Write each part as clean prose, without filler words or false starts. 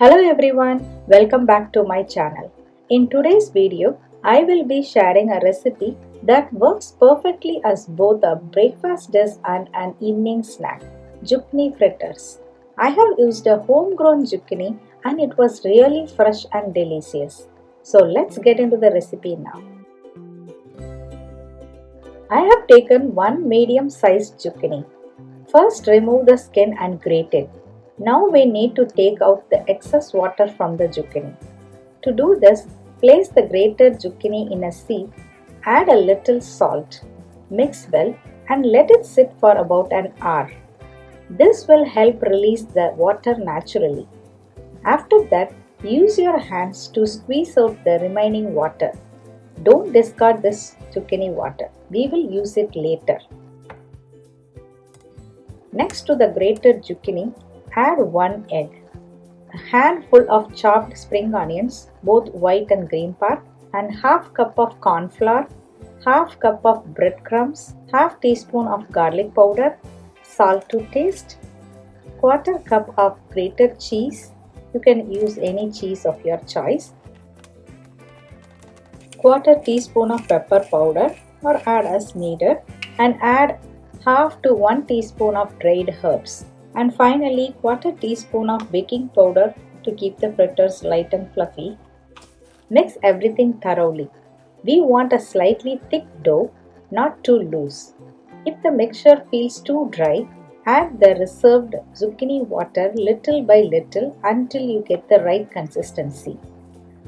Hello everyone, welcome back to my channel. In today's video, I will be sharing a recipe that works perfectly as both a breakfast dish and an evening snack, zucchini fritters. I have used a homegrown zucchini and it was really fresh and delicious. So let's get into the recipe now. I have taken one medium-sized zucchini. First remove the skin and grate it. Now we need to take out the excess water from the zucchini. To do this, place the grated zucchini in a sieve, add a little salt, mix well and let it sit for about an hour. This will help release the water naturally. After that, use your hands to squeeze out the remaining water. Don't discard this zucchini water. We will use it later. Next to the grated zucchini, add 1 egg, a handful of chopped spring onions, both white and green part, and half cup of corn flour, half cup of breadcrumbs, half teaspoon of garlic powder, salt to taste, quarter cup of grated cheese. You can use any cheese of your choice. Quarter teaspoon of pepper powder or add as needed, and add half to 1 teaspoon of dried herbs. And finally, quarter teaspoon of baking powder to keep the fritters light and fluffy. Mix everything thoroughly. We want a slightly thick dough, not too loose. If the mixture feels too dry, add the reserved zucchini water little by little until you get the right consistency.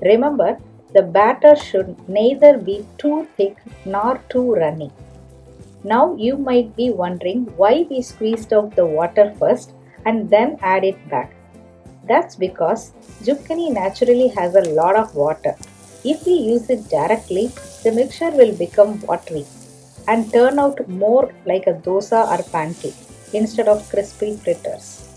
Remember, the batter should neither be too thick nor too runny. Now you might be wondering why we squeezed out the water first and then add it back. That's because zucchini naturally has a lot of water. If we use it directly, the mixture will become watery and turn out more like a dosa or pancake instead of crispy fritters.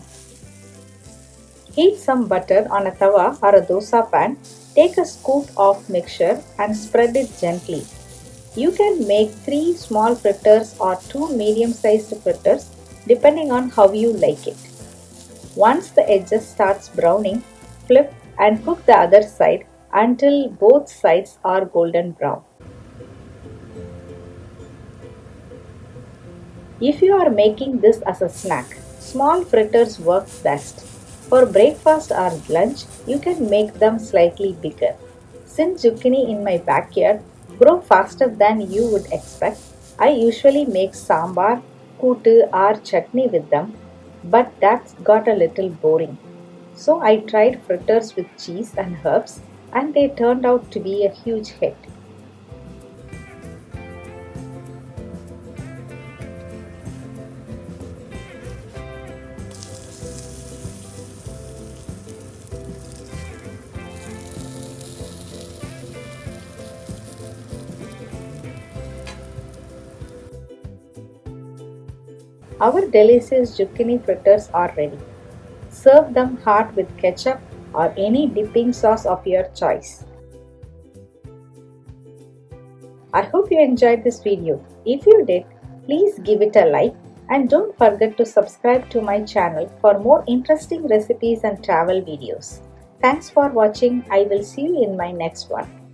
Heat some butter on a tawa or a dosa pan. Take a scoop of mixture and spread it gently. You can make 3 small fritters or 2 medium-sized fritters depending on how you like it. Once the edges starts browning, flip and cook the other side until both sides are golden brown. If you are making this as a snack, small fritters work best. For breakfast or lunch, you can make them slightly bigger. Since zucchini in my backyard grow faster than you would expect, I usually make sambar, kootu or chutney with them, but that's got a little boring. So I tried fritters with cheese and herbs and they turned out to be a huge hit. Our delicious zucchini fritters are ready. Serve them hot with ketchup or any dipping sauce of your choice. I hope you enjoyed this video. If you did, please give it a like and don't forget to subscribe to my channel for more interesting recipes and travel videos. Thanks for watching. I will see you in my next one.